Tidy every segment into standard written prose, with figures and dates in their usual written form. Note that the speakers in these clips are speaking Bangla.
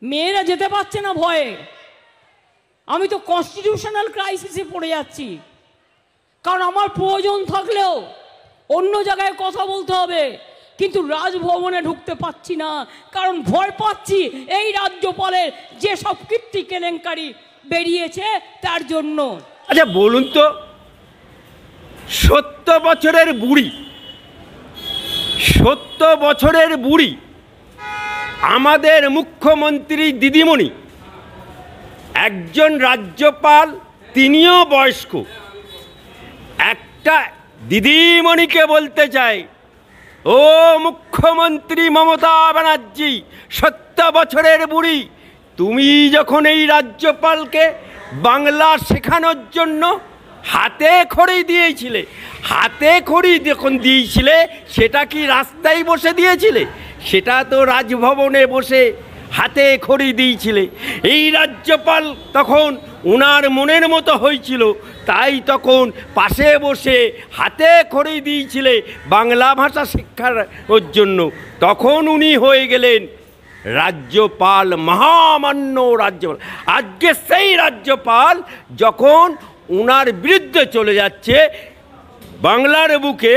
মেয়েরা যেতে পারছে না ভয়ে। আমি তো কনস্টিটিউশনাল ক্রাইসিসে পড়ে যাচ্ছি, কারণ আমার প্রয়োজন থাকলেও অন্য জায়গায় কথা বলতে হবে, কিন্তু রাজভবনে ঢুকতে পাচ্ছি না, কারণ ভয় পাচ্ছি এই রাজ্যপালের যে সব কীর্তি কেলেঙ্কারি বেরিয়েছে তার জন্য। আচ্ছা বলুন তো, 70 বছরের বুড়ি, 70 বছরের বুড়ি আমাদের মুখ্যমন্ত্রী দিদিমণি, একজন রাজ্যপাল তিনিও বয়স্ক, একটা দিদিমণিকে বলতে চাই, ও মুখ্যমন্ত্রী মমতা ব্যানার্জি, 70 বছরের বুড়ি, তুমি যখন এই রাজ্যপালকে বাংলা শেখানোর জন্য হাতে খড়ি দিয়েছিলে, হাতে খড়ি যখন দিয়েছিলে সেটা কি রাস্তায় বসে দিয়েছিলে? সেটা তো রাজভবনে বসে হাতে খড়ি দিয়েছিলে। এই রাজ্যপাল তখন ওনার মনের মতো হয়েছিল, তাই তখন পাশে বসে হাতে খড়ি দিয়েছিলে বাংলা ভাষা শিক্ষার জন্য। তখন উনি হয়ে গেলেন রাজ্যপাল, মহামান্য রাজ্যপাল। আজকে সেই রাজ্যপাল যখন ওনার বিরুদ্ধে চলে যাচ্ছে, বাংলার বুকে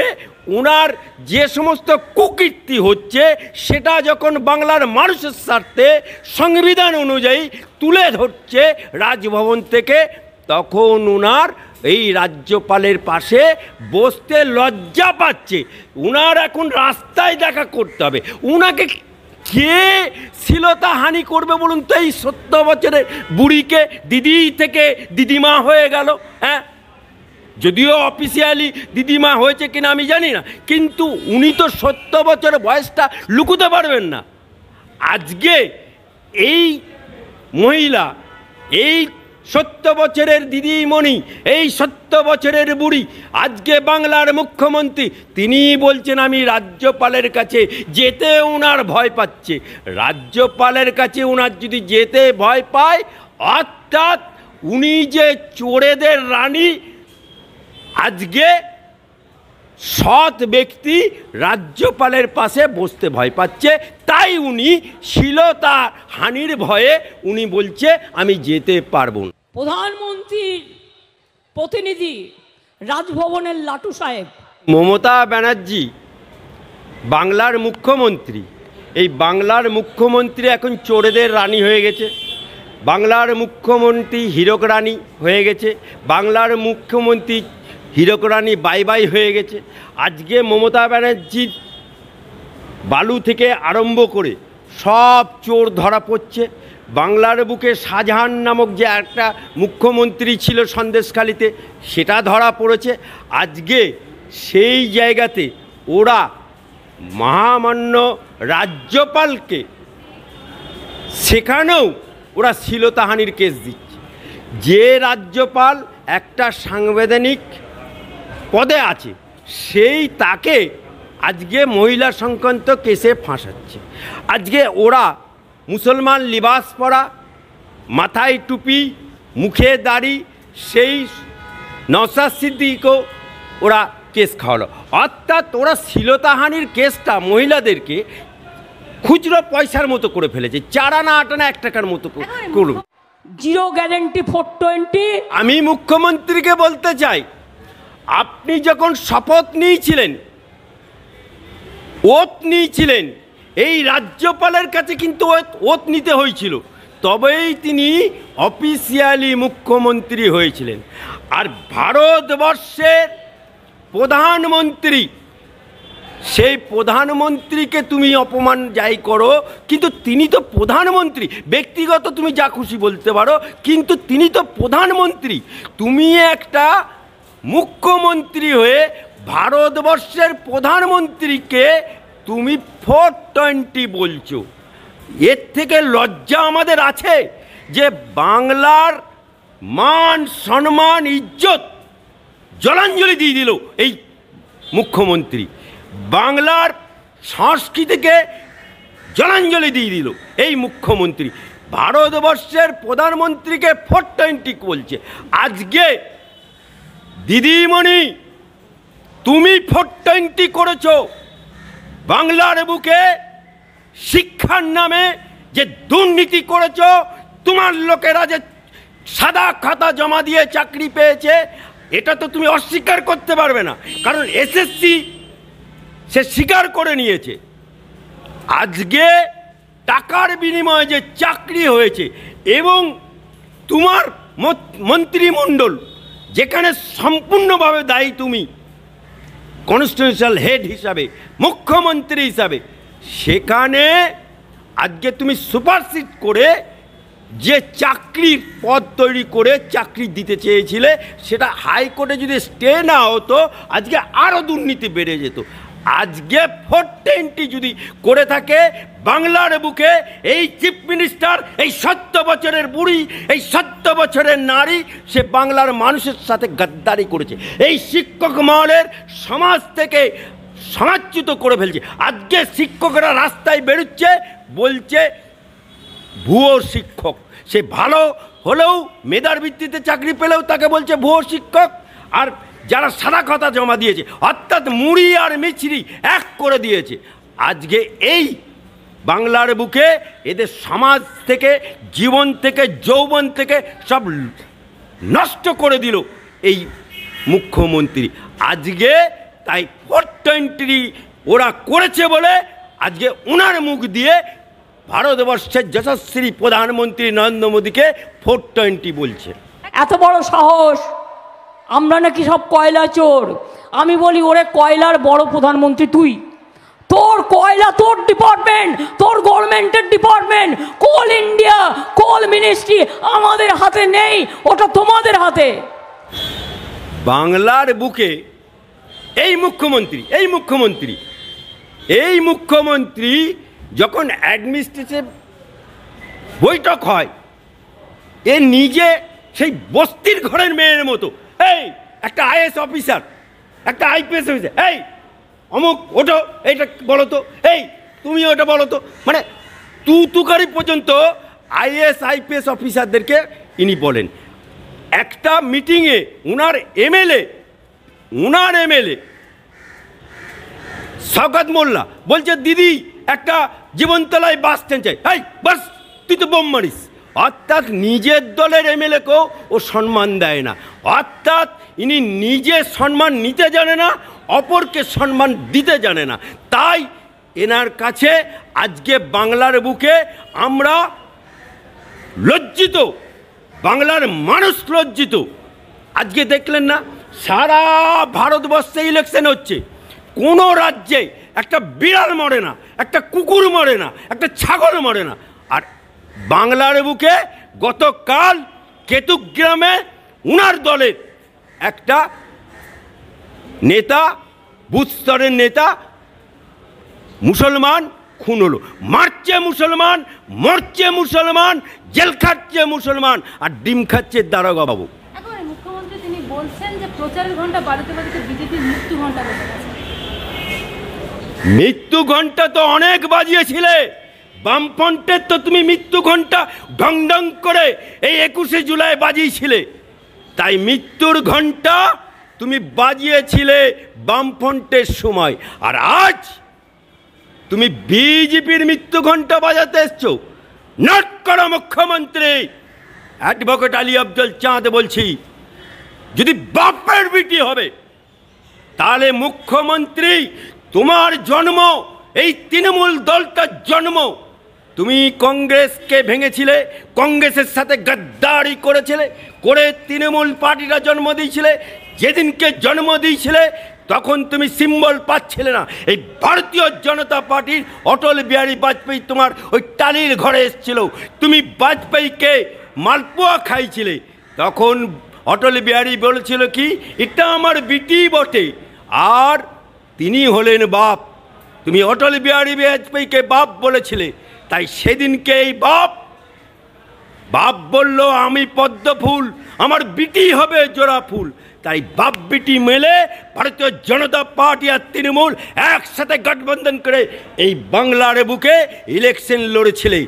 ওনার যে সমস্ত কুকীর্তি হচ্ছে সেটা যখন বাংলার মানুষের স্বার্থে সংবিধান অনুযায়ী তুলে ধরছে রাজভবন থেকে, তখন ওনার এই রাজ্যপালের পাশে বসতে লজ্জা পাচ্ছে। ওনার এখন রাস্তায় দেখা করতে হবে। ওনাকে কে শ্লীলতা হানি করবে বলুন তো? এই 70 বছরের বুড়িকে দিদি থেকে দিদিমা হয়ে গেল। হ্যাঁ, যদিও অফিসিয়ালি দিদিমা হয়েছে কিনা আমি জানি না, কিন্তু উনি তো 70 বছরের বয়সটা লুকোতে পারবেন না। আজকে এই মহিলা, এই 70 বছরের দিদিমণি, এই 70 বছরের বুড়ি, আজকে বাংলার মুখ্যমন্ত্রী, তিনি বলছেন আমি রাজ্যপালের কাছে যেতে ওনার ভয় পাচ্ছে। রাজ্যপালের কাছে ওনার যদি যেতে ভয় পায়, অর্থাৎ উনি যে চোরেদের রানী, আজকে সৎ ব্যক্তি রাজ্যপালের পাশে বসতে ভয় পাচ্ছে, তাই উনি শ্লীলতা হানির ভয়ে উনি বলছে আমি যেতে পারবো না। প্রধানমন্ত্রীর প্রতিনিধি রাজভবনের লাটু সাহেব, মমতা ব্যানার্জি বাংলার মুখ্যমন্ত্রী। এই বাংলার মুখ্যমন্ত্রী এখন চোরেদের রানী হয়ে গেছে। বাংলার মুখ্যমন্ত্রী হীরক রানী হয়ে গেছে। বাংলার মুখ্যমন্ত্রী হীরক রানী বাই বাই হয়ে গেছে। আজকে মমতা ব্যানার্জির বালু থেকে আরম্ভ করে সব চোর ধরা পড়ছে। বাংলার বুকে শাহজাহান নামক যে একটা মুখ্যমন্ত্রী ছিল সন্দেশখালিতে, সেটা ধরা পড়েছে। আজকে সেই জায়গাতে ওরা মহামান্য রাজ্যপালকে সেখানেও ওরা শ্লীলতাহানির কেস দিচ্ছে। যে রাজ্যপাল একটা সাংবিধানিক পদে আছে, সেই তাকে আজকে মহিলা সংক্রান্ত কেসে ফাঁসাচ্ছে। আজকে ওরা মুসলমান লিবাস পরা, মাথায় টুপি, মুখে দাড়ি, সেই নওশাদ সিদ্দিকীকেও ওরা কেস খাওয়ালো। অর্থাৎ ওরা শ্লীলতাহানির কেসটা মহিলাদেরকে খুচরো পয়সার মতো করে ফেলেছে, 4 আনা 8 আনা 1 টাকার মতো করুন। Zero guarantee 420। আমি মুখ্যমন্ত্রীকে বলতে চাই, আপনি যখন শপথ নিয়েছিলেন, ওত নিয়েছিলেন, এই রাজ্যপালের কাছে কিন্তু ওত নিতে হয়েছিল, তবেই তিনি অফিসিয়ালি মুখ্যমন্ত্রী হয়েছিলেন। আর ভারতবর্ষের প্রধানমন্ত্রী, সেই প্রধানমন্ত্রীকে তুমি অপমান যাই করো, কিন্তু তিনি তো প্রধানমন্ত্রী। ব্যক্তিগত তুমি যা খুশি বলতে পারো, কিন্তু তিনি তো প্রধানমন্ত্রী। তুমি একটা মুখ্যমন্ত্রী হয়ে ভারতবর্ষের প্রধানমন্ত্রীকে তুমি 420 বলছো। এর থেকে লজ্জা আমাদের আছে যে বাংলার মান সম্মান ইজ্জত জলাঞ্জলি দিয়ে দিল এই মুখ্যমন্ত্রী, বাংলার সংস্কৃতিকে জলাঞ্জলি দিয়ে দিল এই মুখ্যমন্ত্রী। ভারতবর্ষের প্রধানমন্ত্রীকে 420 বলছে। আজকে দিদিমণি তুমি 420 করেছো। বাংলার বুকে শিক্ষার নামে যে দুর্নীতি করেছ, তোমার লোকেরা যে সাদা খাতা জমা দিয়ে চাকরি পেয়েছে, এটা তো তুমি অস্বীকার করতে পারবে না, কারণ এসএসসি সে স্বীকার করে নিয়েছে। আজকে টাকার বিনিময়ে যে চাকরি হয়েছে এবং তোমার মন্ত্রিমণ্ডল যেখানে সম্পূর্ণভাবে দায়ী তুমি কনস্টিটিউশনাল হেড হিসাবে, মুখ্যমন্ত্রী হিসাবে, সেখানে আজকে তুমি সুপারসিড করে যে চাকরির পদ তৈরি করে চাকরি দিতে চেয়েছিলে, সেটা হাইকোর্টে যদি স্টে না হতো আজকে আরও দুর্নীতি বেড়ে যেত। আজকে 420 যদি করে থাকে বাংলার বুকে, এই চিফ মিনিস্টার, এই 70 বছরের বুড়ি, এই 70 বছরের নারী, সে বাংলার মানুষের সাথে গাদ্দারি করেছে। এই শিক্ষক মহলের সমাজ থেকে সমাজচ্যুত করে ফেলছে। আজকে শিক্ষকরা রাস্তায় বেরোচ্ছে, বলছে ভুয়ো শিক্ষক। সে ভালো হলেও মেধার ভিত্তিতে চাকরি পেলেও তাকে বলছে ভুয়ো শিক্ষক। আর যারা সাদা কথা জমা দিয়েছে, অর্থাৎ মুড়ি আর মিছরি এক করে দিয়েছে, আজকে এই বাংলার বুকে এদের সমাজ থেকে, জীবন থেকে, যৌবন থেকে সব নষ্ট করে দিল এই মুখ্যমন্ত্রী। আজকে তাই 420 ওরা করেছে বলে আজকে ওনার মুখ দিয়ে ভারতবর্ষের যশস্বী প্রধানমন্ত্রী নরেন্দ্র মোদীকে 420 বলছে। এত বড় সাহস! আমরা নাকি সব কয়লা চোর। আমি বলি, ওরে কয়লার বড় প্রধানমন্ত্রী তুই। তোর কয়লা, তোর ডিপার্টমেন্ট, তোর গভর্নমেন্টের ডিপার্টমেন্ট, কোল ইন্ডিয়া, কোল মিনিস্ট্রি আমাদের হাতে নেই, ওটা তোমাদের হাতে। বাংলার বুকে এই মুখ্যমন্ত্রী যখন অ্যাডমিনিস্ট্রেটিভ বৈঠক হয়, এ নিজে সেই বস্তির ঘরের মেয়ের মতো, এই একটা আইএস অফিসার, একটা আইপিএস অফিসার, এই অমুক ওটো এইটা বলো তো, এই তুমি ওটা বলো তো, মানে তুকারি পর্যন্ত আইএস আইপিএস অফিসারদেরকে ইনি বলেন। একটা মিটিংয়ে উনার এমএলএ শওকত মোল্লা বলছে, দিদি একটা জীবনতলায় বাস স্ট্যান্ড চাই। এই বাস, তুই তো বোম মারিস। অর্থাৎ নিজের দলের এমএলএকেও ও সম্মান দেয় না। অর্থাৎ ইনি নিজে সম্মান নিতে জানে না, অপরকে সম্মান দিতে জানে না। তাই এনার কাছে আজকে বাংলার বুকে আমরা লজ্জিত, বাংলার মানুষ লজ্জিত। আজকে দেখলেন না, সারা ভারতবর্ষে ইলেকশন হচ্ছে, কোনো রাজ্যে একটা বিড়াল মরে না, একটা কুকুর মরে না, একটা ছাগল মরে না। আর বাংলার বুকে গতকাল কেতুগ্রামে উনার দলের একটা নেতা, বুথ স্তরের নেতা, মুসলমান খুন হলো। মারছে মুসলমান, মরছে মুসলমান, জেল খাচ্ছে মুসলমান, আর ডিম খাচ্ছে দারোগা বাবু। মুখ্যমন্ত্রী তিনি বলছেন যে প্রচারের ঘন্টা বাড়াতে বাড়াতে বিজেপির মৃত্যু ঘন্টা বেজে গেছে। মৃত্যু ঘন্টা তো অনেক বাজিয়েছিলে, বামফ্রন্টের তো তুমি মৃত্যু ঘন্টা ঢং ঢং করে এই 21শে জুলাই বাজিয়েছিলে। তাই মৃত্যুর ঘন্টা তুমি বাজিয়েছিলে বামফ্রন্টের সময়, আর আজ তুমি বিজেপির মৃত্যু ঘন্টা বাজাতে এসছো। নোট করো মুখ্যমন্ত্রী, অ্যাডভোকেট আলী আফজল চাঁদ বলছি, যদি বাপের বিটি হবে তাহলে মুখ্যমন্ত্রী, তোমার জন্ম, এই তৃণমূল দলটার জন্ম, তুমি কংগ্রেসকে ভেঙেছিলে, কংগ্রেসের সাথে গাদ্দারি করেছিলে, করে তৃণমূল পার্টিটা জন্ম দিয়েছিলে। যেদিনকে জন্ম দিয়েছিলে তখন তুমি সিম্বল পাচ্ছিলে না। এই ভারতীয় জনতা পার্টির অটল বিহারী বাজপেয়ী তোমার ওই টালির ঘরে এসেছিল, তুমি বাজপেয়ীকে মালপোয়া খাইছিলে। তখন অটল বিহারী বলেছিল কি, এটা আমার বিটি বটে, আর তিনি হলেন বাপ। তুমি অটল বিহারী বাজপেয়ীকে বাপ বলেছিলে, তাই সেদিনকে এই বাপ বলল আমি পদ্ম ফুল, আমার বিটি হবে জোড়া ফুল। তাই বাপ বিটি মেলে ভারতীয় জনতা পার্টি আর তৃণমূল একসাথে গঠবন্ধন করে এই বাংলার বুকে ইলেকশন লড়েছিলে।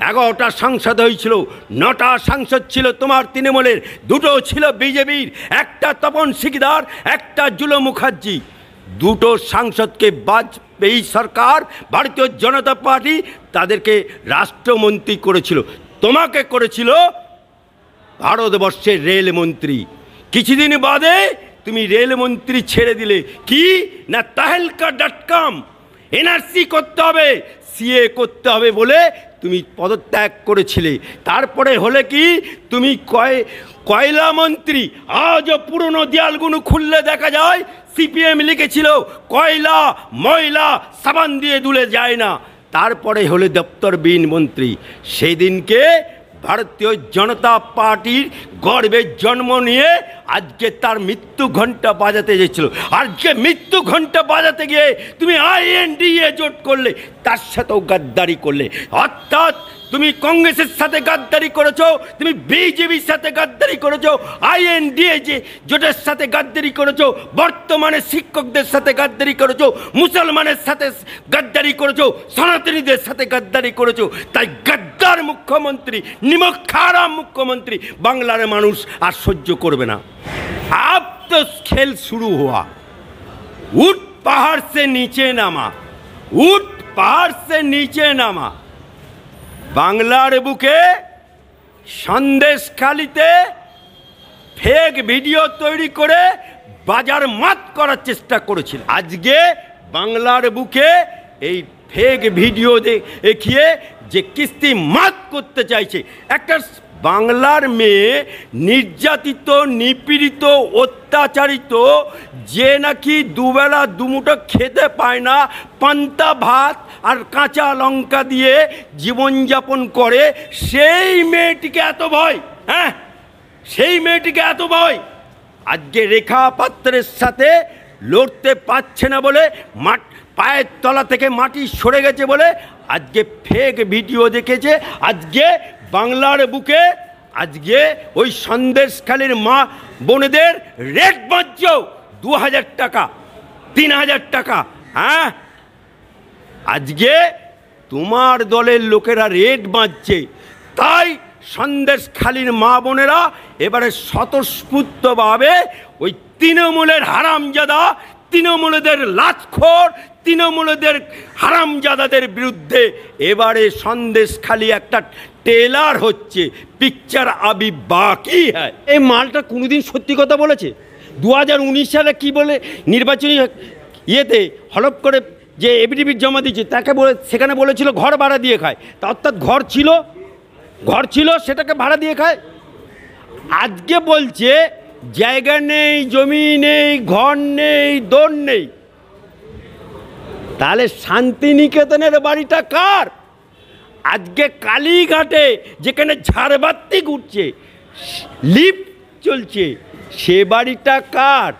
11টা সাংসদ হয়েছিল, 9টা সাংসদ ছিল তোমার তৃণমূলের, 2টো ছিল বিজেপির, একটা তপন সিকদার, একটা জুলো মুখার্জি। 2টো সাংসদকে বাজপেয়ী সরকার, ভারতীয় জনতা পার্টি তাদেরকে রাষ্ট্রমন্ত্রী করেছিল, তোমাকে করেছিল ভারতবর্ষের রেলমন্ত্রী। কিছুদিন বাদে তুমি রেলমন্ত্রী ছেড়ে দিলে, কি না তাহেলকা.com এনআরসি করতে হবে, সিএ করতে হবে বলে তুমি পদত্যাগ করেছিলে। তারপরে হলে কি, তুমি কয়লা মন্ত্রী। আজও পুরনো দেয়ালগুলো খুললে দেখা যায় সিপিএম লিখেছিল কয়লা ময়লা সাবান দিয়ে ধুলে যায় না। তারপরে হলে দপ্তরবিহীন মন্ত্রী। সেদিনকে ভারতীয় জনতা পার্টির গর্বের জন্ম নিয়ে আজকে তার মৃত্যু ঘণ্টা বাজাতে গেছিল। আজকে মৃত্যু ঘণ্টা বাজাতে গিয়ে তুমি আইএনডিএ জোট করলে, তার সাথেও গাদ্দারি করলে। অর্থাৎ তুমি কংগ্রেসের সাথে গাদ্দারি করেছো, তুমি বিজেপির সাথে গাদ্দারি করেছো, আইএনডিএ যে জোটের সাথে গাদ্দারি করেছো, বর্তমানে শিক্ষকদের সাথে গাদ্দারি করেছো, মুসলমানের সাথে গাদ্দারি করেছো, সনাতনীদের সাথে গাদ্দারি করেছো। তাই গাদ্দার মুখ্যমন্ত্রী, নিমকহারাম মুখ্যমন্ত্রী বাংলার মানুষ আর সহ্য করবে না। अब तो खेल शुरू हुआ, ऊट पहाड़ से नीचे नामा, ऊट पहाड़ से नीचे नामा। বাংলার বুকে সন্দেশখালিতে ফেক ভিডিও তৈরি করে বাজার মাত করার চেষ্টা করেছিল। আজকে বাংলার বুকে এই ফেক ভিডিও দেখিয়ে যে কিস্তি মাত করতে চাইছে, একটা বাংলার মেয়ে নির্যাতিত, নিপীড়িত, অত্যাচারিত, যে নাকি দুবেলা দুমুঠো খেতে পায় না, পান্তা ভাত আর কাঁচা লঙ্কা দিয়ে জীবনযাপন করে, সেই মেয়েটিকে এত ভয়, হ্যাঁ সেই মেয়েটিকে এত ভয়। আজকে রেখা পাত্রের সাথে লড়তে পারছে না বলে, পায়ের তলা থেকে মাটি সরে গেছে বলে আজকে ফেক ভিডিও দেখেছে। আজকে বাংলার বুকে আজকে ওই সন্দেশখালীর মা বোনেদের রেট বাঁচছ 2000 টাকা, 3000 টাকা। হ্যাঁ, আজকে তোমার দলের লোকেরা রেট বাঁচছে, তাই সন্দেশখালীর মা বোনেরা এবারে স্বতঃস্ফূর্তভাবে ওই তৃণমূলের হারামজাদা, তৃণমূলদের লাচখোর, তৃণমূলদের হারামজাদাদের বিরুদ্ধে এবারে সন্দেশখালী একটা টেলার হচ্ছে, পিকচার আবি বাকি হ্যায়। এই মালটা কোনোদিন সত্যি কথা বলেছে? 2019 সালে কি বলে নির্বাচনী ইয়েতে হলপ করে যে এফিডেভিট জমা দিয়েছে, তাকে বলে সেখানে বলেছিল ঘর ভাড়া দিয়ে খায়। তা অর্থাৎ ঘর ছিল সেটাকে ভাড়া দিয়ে খায়। আজকে বলছে জায়গা নেই, জমি নেই, ঘর নেই, দোর নেই। তাহলে শান্তিনিকেতনের বাড়িটা কার? আজকে কালীঘাটে যেখানে ঝাড়বাতি ঘুরছে, লিফট চলছে, সে বাড়িটা কার?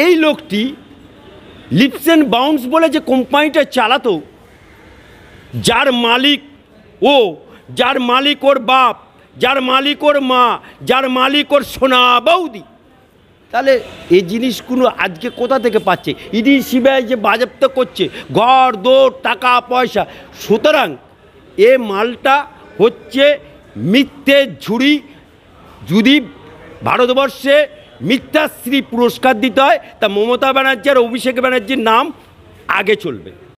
এই লোকটি লিপস অ্যান্ড বাউন্স বলে যে কোম্পানিটা চালাতো, যার মালিক ও, যার মালিক ওর বাপ, যার মালিক ওর মা, যার মালিক ওর সোনা বৌদি, তাহলে এই জিনিসগুলো আজকে কোথা থেকে পাচ্ছে? ইডি সিবিআই যে বাজেয়াপ্ত করছে ঘর দৌড় টাকা পয়সা। সুতরাং এ মালটা হচ্ছে মিথ্যে ঝুড়ি। যদি ভারতবর্ষে মিথ্যাশ্রী পুরস্কার দিতে হয় তা মমতা ব্যানার্জি আর অভিষেক ব্যানার্জির নাম আগে চলবে।